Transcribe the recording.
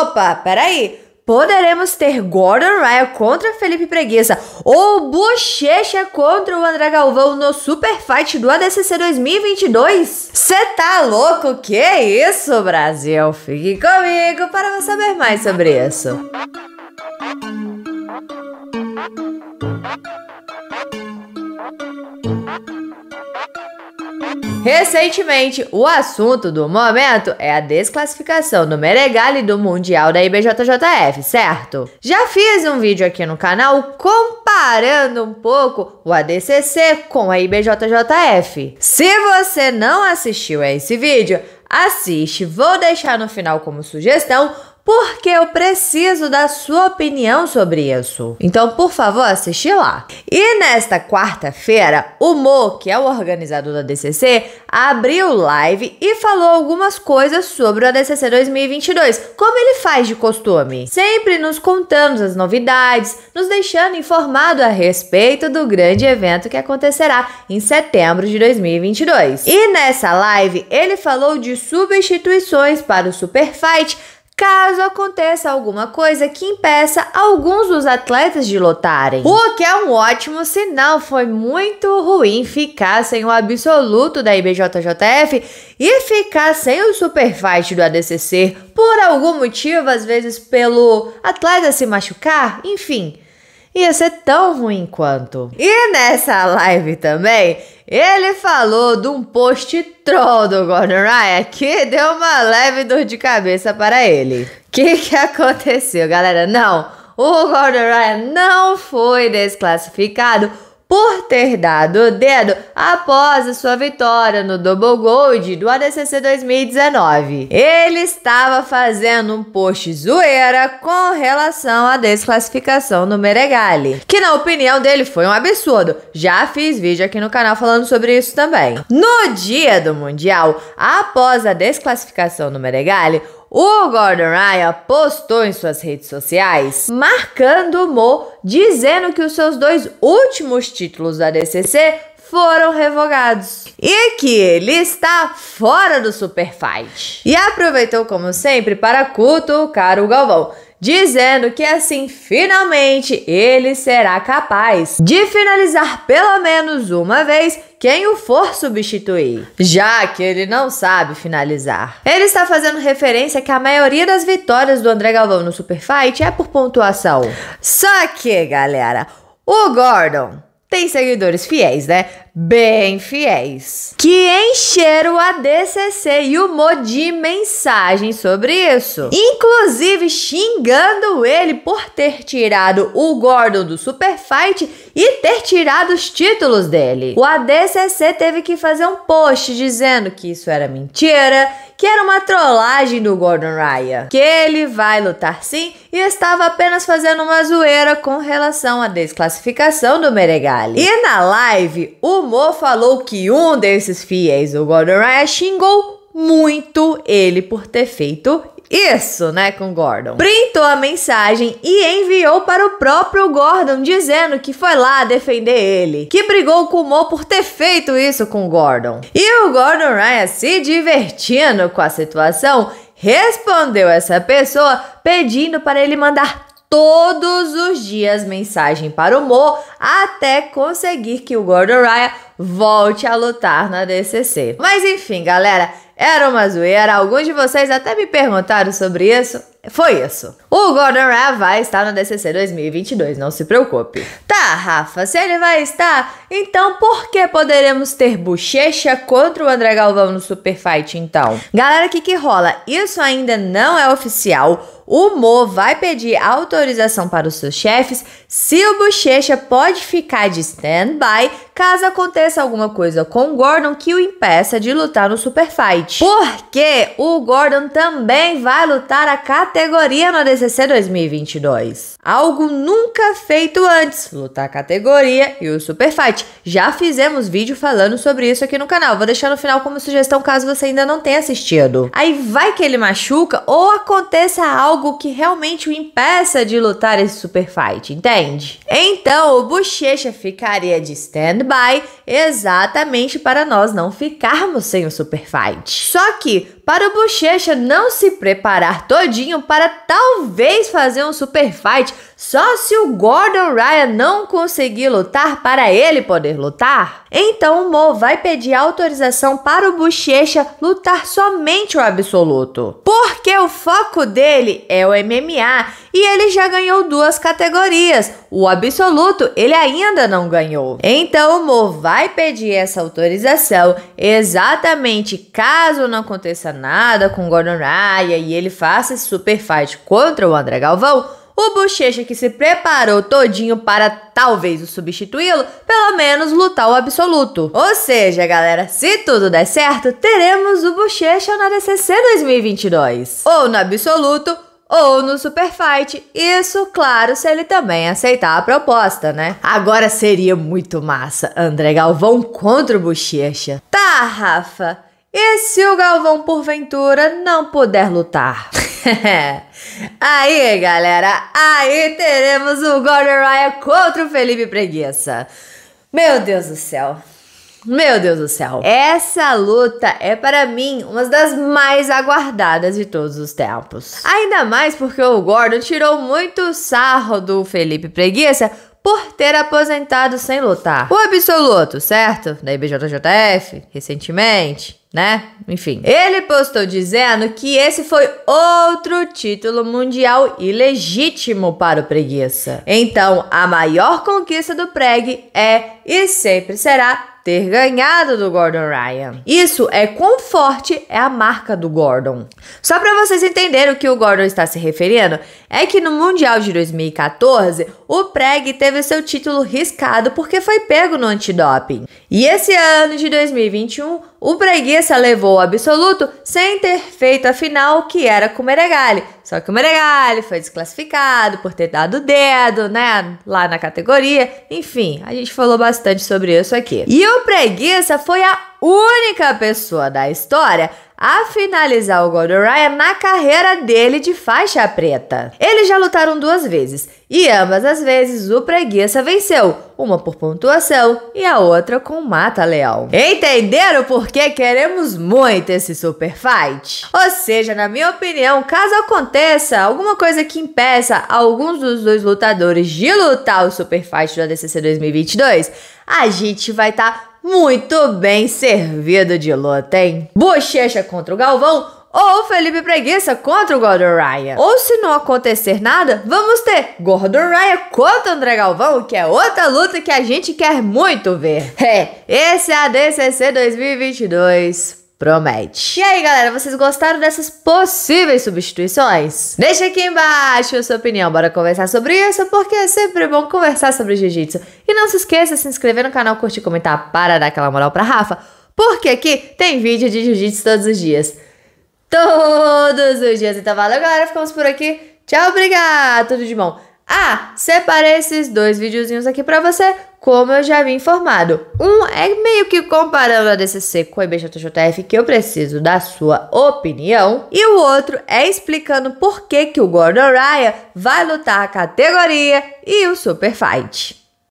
Opa, peraí. Poderemos ter Gordon Raya contra Felipe Preguiça ou Bochecha contra o André Galvão no Super Fight do ADCC 2022? Cê tá louco? Que isso, Brasil? Fique comigo para saber mais sobre isso. Recentemente, o assunto do momento é a desclassificação do Meregali do Mundial da IBJJF, certo? Já fiz um vídeo aqui no canal comparando um pouco o ADCC com a IBJJF. Se você não assistiu a esse vídeo, assiste, vou deixar no final como sugestão, porque eu preciso da sua opinião sobre isso. Então, por favor, assiste lá. E nesta quarta-feira, o Mo, que é o organizador da ADCC, abriu live e falou algumas coisas sobre o ADCC 2022, como ele faz de costume, sempre nos contando as novidades, nos deixando informado a respeito do grande evento que acontecerá em setembro de 2022. E nessa live, ele falou de substituições para o Super Fight, caso aconteça alguma coisa que impeça alguns dos atletas de lutarem. O que é um ótimo sinal. Foi muito ruim ficar sem o absoluto da IBJJF e ficar sem o Super Fight do ADCC por algum motivo, às vezes pelo atleta se machucar, enfim. Ia ser tão ruim quanto. E nessa live também, ele falou de um post troll do Gordon Raya que deu uma leve dor de cabeça para ele. O que aconteceu, galera? Não, o Gordon Raya não foi desclassificado por ter dado o dedo após a sua vitória no Double Gold do ADCC 2019. Ele estava fazendo um post zoeira com relação à desclassificação do Meregali, que na opinião dele foi um absurdo. Já fiz vídeo aqui no canal falando sobre isso também. No dia do Mundial, após a desclassificação do Meregali, o Gordon Raya postou em suas redes sociais, marcando o Mo, dizendo que os seus 2 últimos títulos da ADCC foram revogados e que ele está fora do Super Fight. E aproveitou, como sempre, para cutucar o Galvão, dizendo que assim, finalmente, ele será capaz de finalizar pelo menos uma vez quem o for substituir, já que ele não sabe finalizar. Ele está fazendo referência que a maioria das vitórias do André Galvão no Super Fight é por pontuação. Só que, galera, o Gordon tem seguidores fiéis, né? Bem fiéis. Que encheram o ADCC e o Mo de mensagens sobre isso. Inclusive xingando ele por ter tirado o Gordon do Super Fight e ter tirado os títulos dele. O ADCC teve que fazer um post dizendo que isso era mentira, que era uma trollagem do Gordon Raya, que ele vai lutar sim e estava apenas fazendo uma zoeira com relação à desclassificação do Meregali. E na live, o Mo falou que um desses fiéis, o Gordon Raya, xingou muito ele por ter feito isso, né, com o Gordon. Printou a mensagem e enviou para o próprio Gordon, dizendo que foi lá defender ele, que brigou com o Mo por ter feito isso com o Gordon. E o Gordon Raya, se divertindo com a situação, respondeu essa pessoa pedindo para ele mandar todos os dias mensagem para o Mo até conseguir que o Gordon Raya volte a lutar na ADCC. Mas enfim, galera, era uma zoeira. Alguns de vocês até me perguntaram sobre isso. Foi isso. O Gordon Raya vai estar no ADCC 2022, não se preocupe. Tá, Rafa, se ele vai estar, então por que poderemos ter Bochecha contra o André Galvão no Super Fight, então? Galera, o que rola? Isso ainda não é oficial. O Mo vai pedir autorização para os seus chefes se o Bochecha pode ficar de stand-by caso aconteça alguma coisa com o Gordon que o impeça de lutar no Super Fight. Porque o Gordon também vai lutar a categoria no ADCC 2022. Algo nunca feito antes, lutar a categoria e o Super Fight. Fight. Já fizemos vídeo falando sobre isso aqui no canal. Vou deixar no final como sugestão caso você ainda não tenha assistido. Aí vai que ele machuca ou aconteça algo que realmente o impeça de lutar esse Super Fight, entende? Então o Bochecha ficaria de stand-by exatamente para nós não ficarmos sem o Super Fight. Só que para o Bochecha não se preparar todinho para talvez fazer um Super Fight só se o Gordon Ryan não conseguir lutar para ele poder lutar, então o Mo vai pedir autorização para o Bochecha lutar somente o Absoluto. Porque o foco dele é o MMA e ele já ganhou 2 categorias. O Absoluto ele ainda não ganhou. Então o Mo vai pedir essa autorização exatamente caso não aconteça nada com o Gordon Ryan e ele faça esse Super Fight contra o André Galvão, o Bochecha que se preparou todinho para talvez o substituí-lo, pelo menos lutar o Absoluto. Ou seja, galera, se tudo der certo, teremos o Bochecha na ADCC 2022. Ou no Absoluto, ou no Super Fight. Isso, claro, se ele também aceitar a proposta, né? Agora seria muito massa André Galvão contra o Bochecha. Tá, Rafa. E se o Galvão, porventura, não puder lutar? Aí, galera, aí teremos o Gordon Ryan contra o Felipe Preguiça. Meu Deus do céu. Meu Deus do céu. Essa luta é para mim uma das mais aguardadas de todos os tempos. Ainda mais porque o Gordon tirou muito sarro do Felipe Preguiça por ter aposentado sem lutar. O Absoluto, certo? Da IBJJF, recentemente, né? Enfim. Ele postou dizendo que esse foi outro título mundial ilegítimo para o Preguiça. Então, a maior conquista do Preg é e sempre será ter ganhado do Gordon Ryan. Isso é quão forte é a marca do Gordon. Só para vocês entenderem o que o Gordon está se referindo, é que no Mundial de 2014, o Preg teve seu título riscado porque foi pego no antidoping. E esse ano de 2021, o Preguiça levou o Absoluto sem ter feito a final, que era com o Meregali. Só que o Meregali foi desclassificado por ter dado o dedo, né, lá na categoria. Enfim, a gente falou bastante sobre isso aqui. E o Preguiça foi a única pessoa da história a finalizar o Gordon Ryan na carreira dele de faixa preta. Eles já lutaram 2 vezes e ambas as vezes o Preguiça venceu, uma por pontuação e a outra com mata-leão. Entenderam por que queremos muito esse Super Fight? Ou seja, na minha opinião, caso aconteça alguma coisa que impeça alguns dos 2 lutadores de lutar o Super Fight do ADCC 2022, a gente vai estar muito bem servido de luta, hein? Bochecha contra o Galvão ou Felipe Preguiça contra o Gordon Ryan. Ou se não acontecer nada, vamos ter Gordon Ryan contra André Galvão, que é outra luta que a gente quer muito ver. Esse é a ADCC 2022. Promete. E aí, galera, vocês gostaram dessas possíveis substituições? Deixa aqui embaixo a sua opinião, bora conversar sobre isso, porque é sempre bom conversar sobre jiu-jitsu. E não se esqueça de se inscrever no canal, curtir e comentar para dar aquela moral pra Rafa, porque aqui tem vídeo de jiu-jitsu todos os dias. Todos os dias. Então valeu, galera, ficamos por aqui. Tchau, obrigado, tudo de bom. Ah, separei esses 2 videozinhos aqui pra você, como eu já havia informado. Um é meio que comparando a ADCC com a IBJJF, que eu preciso da sua opinião. E o outro é explicando por que o Gordon Ryan vai lutar a categoria e o Super Fight.